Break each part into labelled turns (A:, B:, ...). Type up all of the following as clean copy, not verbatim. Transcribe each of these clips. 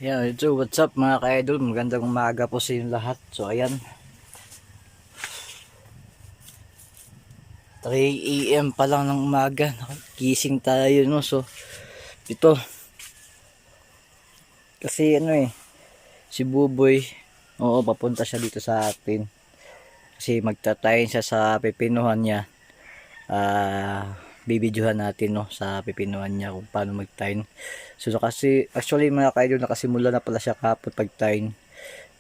A: Yeah, so what's up mga ka-idol? Magandang umaga po sa inyong lahat. So ayan, 3 AM pa lang ng umaga. Nakikising tayo, no? So ito, kasi si Buboy, oo, papunta siya dito sa atin. Kasi magtatayin siya sa pipinuhan niya. Bibidyohan natin, no, sa pipinuhan niya kung paano magtayin. So kasi actually mga ka-idol, nakasimula na pala siya kapot pagtayin.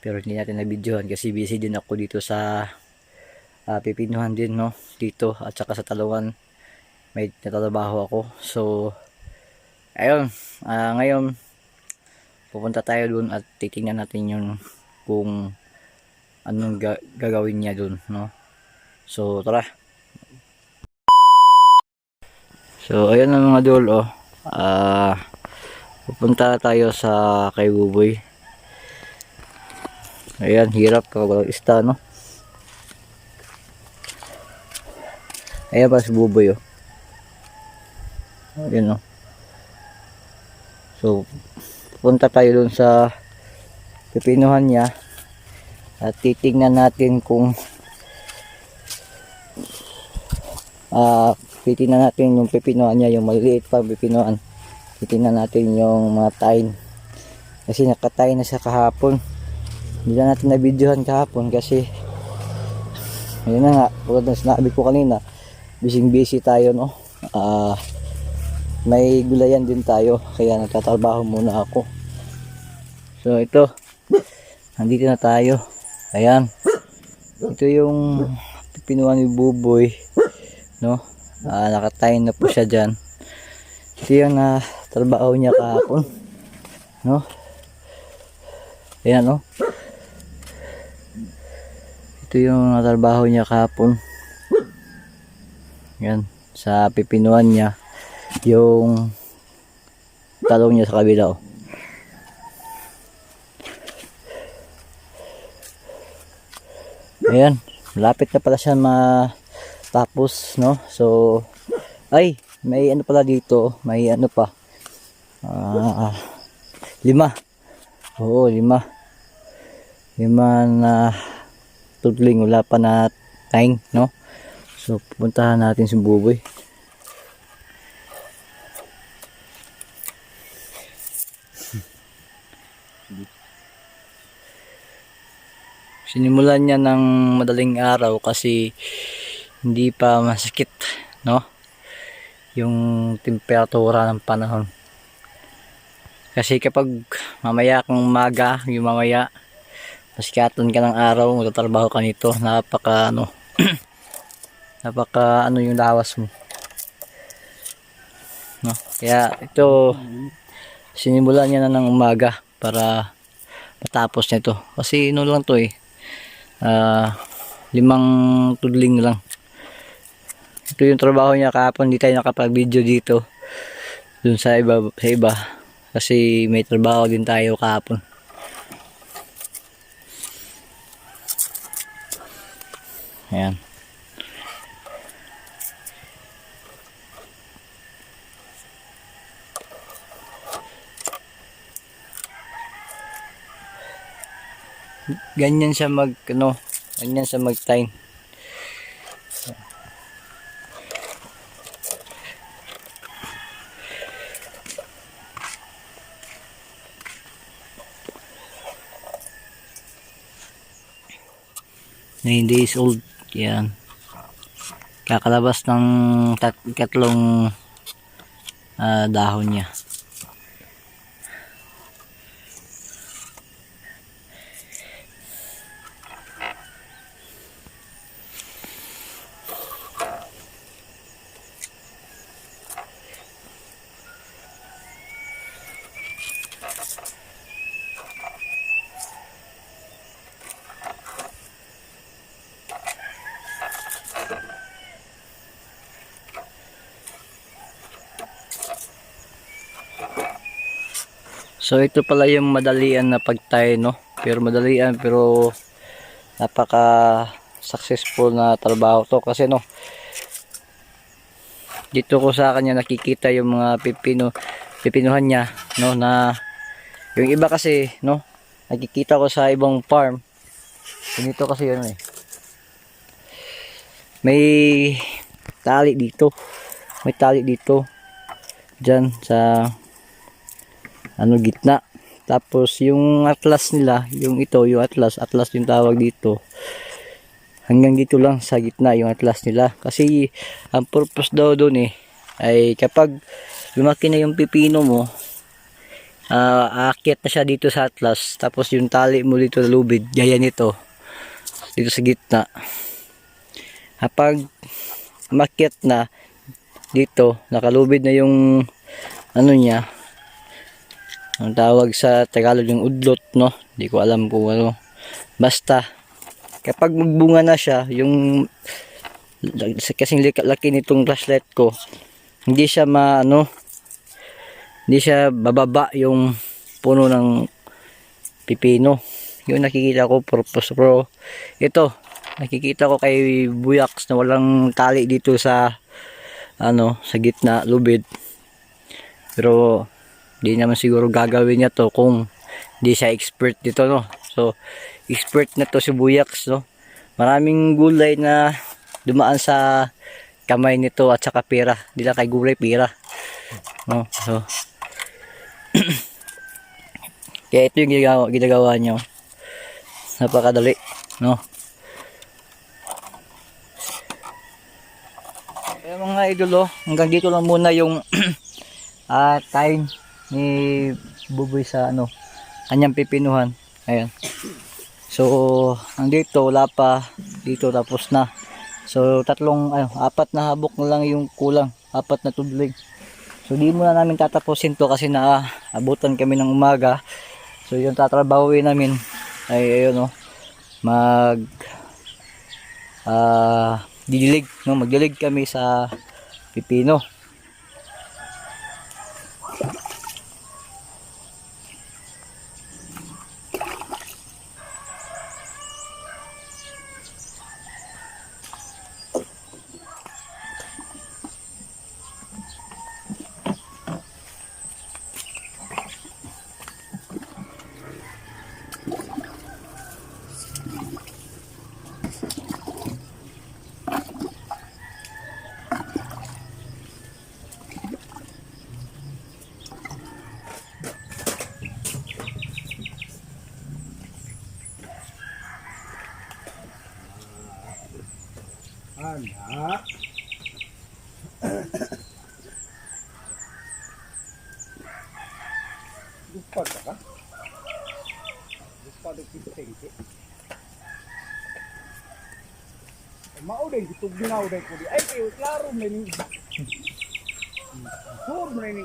A: Pero hindi natin na-videohan kasi busy din ako dito sa pipinuhan din, no, dito at saka sa Talungan may natatrabaho ako. So ayun, ngayon pupunta tayo dun at titingnan natin yung kung anong gagawin niya dun, no. So tara. So ayun na mga dol, pupunta tayo sa kay Buboy. Ayan, hirap kapag walang ista, no. Ayan pa si Buboy, ayan, no. So punta tayo dun sa pipinuhan niya at titingnan natin kung titingnan natin yung pipinuhan niya, yung maliliit pa pipinuhan. Titingnan natin yung mga tayin kasi nakatayin na siya kahapon. Hindi na natin na videohan kahapon kasi ayun na nga, tulad ng sinabi ko kanina, busy tayo, no. May gulayan din tayo kaya nagtatrabaho muna ako. So ito, nandito na tayo. Ayan, ito yung pinuha ni Buboy, no. Nakatayin na po siya dyan. Ito yung trabaho niya kahapon, no. Ayan, no. Ito yung trabaho niya kahapon. Yan, sa pipinuhan niya yung talong niya sa kabila, Ayan, malapit na pala siya matapos, no. So ay, may ano pala dito, may ano pa, 5. Oo, 5 na tudling, wala pa na taying, no. So pupuntahan natin si Buboy. Sinimulan niya ng madaling araw kasi hindi pa masakit, no, yung temperatura ng panahon. Kasi kapag mamaya kung umaga, yung mamaya masikatan ka ng araw, magtatrabaho ka nito, napaka yung lawas mo, no. Kaya ito, sinimulan niya na ng umaga para matapos nito kasi lang to, 5 tudling lang. Ito yung trabaho niya kahapon, hindi tayo nakapag-video dito dun sa iba kasi may trabaho din tayo kahapon. Ayan, ganyan siya ganyan siya mag-time. Nine days old yan, kakalabas ng tatlong dahon niya. So ito pala yung madalian na pagtay, no. Pero madalian pero napaka successful na trabaho to kasi, no, dito ko sa kanya nakikita yung mga pipinuhan niya, no, na Yung iba kasi, no, nakikita ko sa ibang farm, ganito kasi yun eh. May tali dito. May tali dito. Diyan sa ano gitna. Tapos yung atlas nila, yung ito, yung atlas yung tawag dito. Hanggang dito lang sa gitna yung atlas nila. Kasi ang purpose daw doon eh ay kapag lumaki na yung pipino mo, aakyat na siya dito sa atlas, tapos yung tali mo dito sa lubid, gaya nito, dito sa gitna. Kapag umakyat na dito, nakalubid na yung ano niya, ang tawag sa Tagalog yung udlot, no? Hindi ko alam kung ano. Basta, kapag magbunga na siya, yung kasing laki nitong flashlight ko, hindi siya hindi siya bababa yung puno ng pipino. Yung nakikita ko purpose, bro. Ito, nakikita ko kay Buyax na walang tali dito sa sa gitna lubid. Pero di naman siguro gagawin niya to kung di siya expert dito, no. So expert na to si Buyax, no. Maraming gulay na dumaan sa kamay nito at saka pera. Di lang kay gulay, pera, no. So kaya ito yung ginagawa niyo. Napakadali, no. Kaya mga idolo, hanggang dito lang muna yung time ni Buboy sa kanyang pipinuhan. Ayan. So, andito wala pa dito, tapos na. So, apat na habok na lang yung kulang, apat na tudling. So, di muna namin tatapusin to kasi naabutan kami ng umaga. So, yung tatrabahuin namin ay ayun, didilig, no, magdilig kami sa pipino.
B: Anak. Lupa ka? Lupa do kitengke. Mau deh gitu binaw deh ko di. Ay kayo klaro men ni. Sur men ni.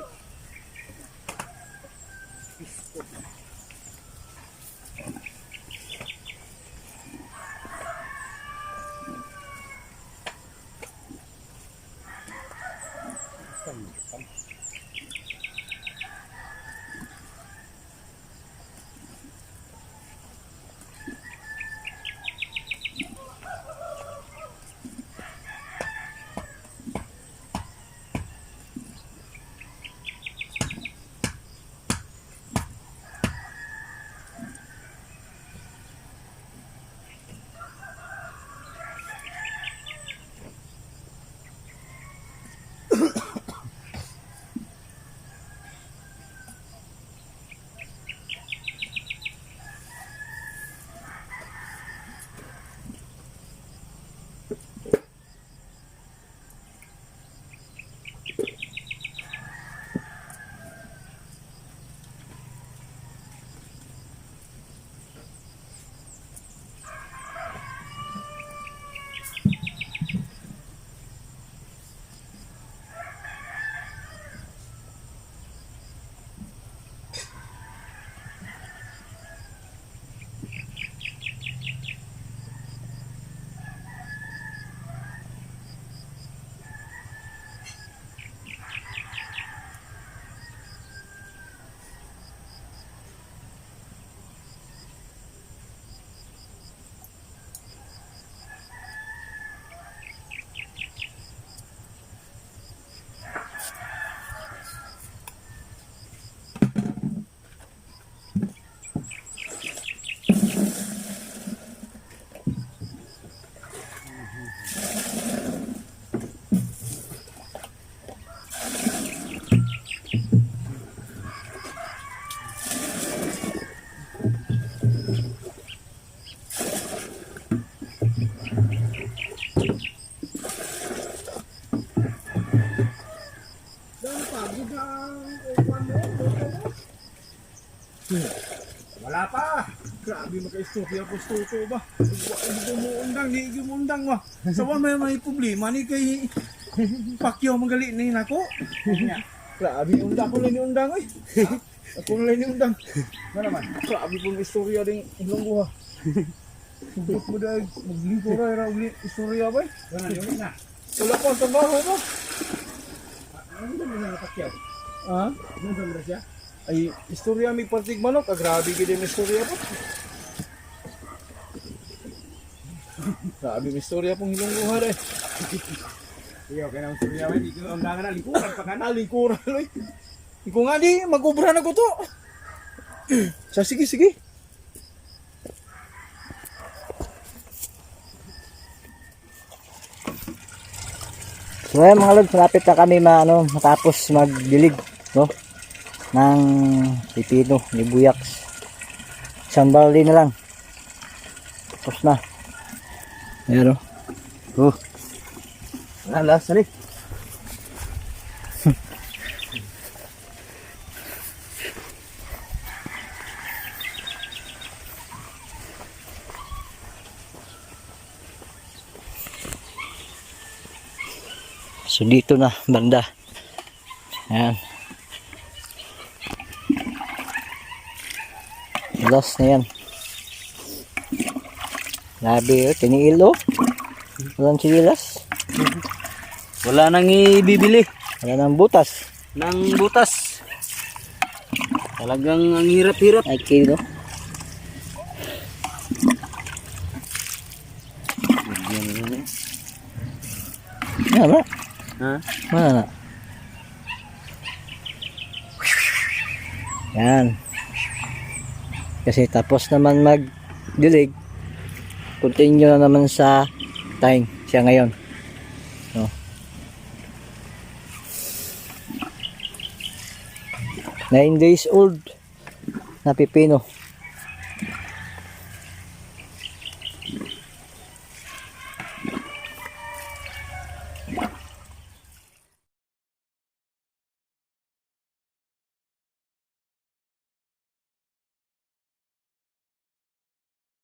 B: Wala pa. Grabe maka-istorya po tuto ba? Hindi mo undang, hindi mo undang ba? Sawan may problema ni kay Pacquiao magali ni nako. Grabe undang ko lang ni undang eh. Ako lang ni undang. Na naman. Grabe pong istorya ding ilong buha. Subot mo dahil maglingkura ra uli istorya ba? Wala ni na. Wala pa ang trabaho mo. Ano ba na Pacquiao? Ha? Ano ba siya? Ay, istorya may partig manok. Grabe gid yung istorya po. Grabe may istorya pong hilong buha rin. Iyo, kaya ang istorya may di ko ang na lingkuran pa ka na. Lingkuran, oy. Ikaw nga di, mag-ubra na ko to. Sige, sige.
A: So ayan mga lods, malapit na kami matapos magdilig, no? Ng pipino, nibuyaks. Isang bali na lang. Tapos na. Ayan o.
B: Alas, sali.
A: So dito na banda. Ayan. Last na yan. Grabe oh, tiniil oh. Walang sililas.
C: Wala nang ibibili
A: Wala nang butas.
C: ng butas. Talagang ang hirap-hirap.
A: Ay kilo. Ano ba?
C: Ha?
A: Mana na? Yan. Kasi tapos naman magdilig, continue na naman sa time siya ngayon. No. 9 days old na pipino.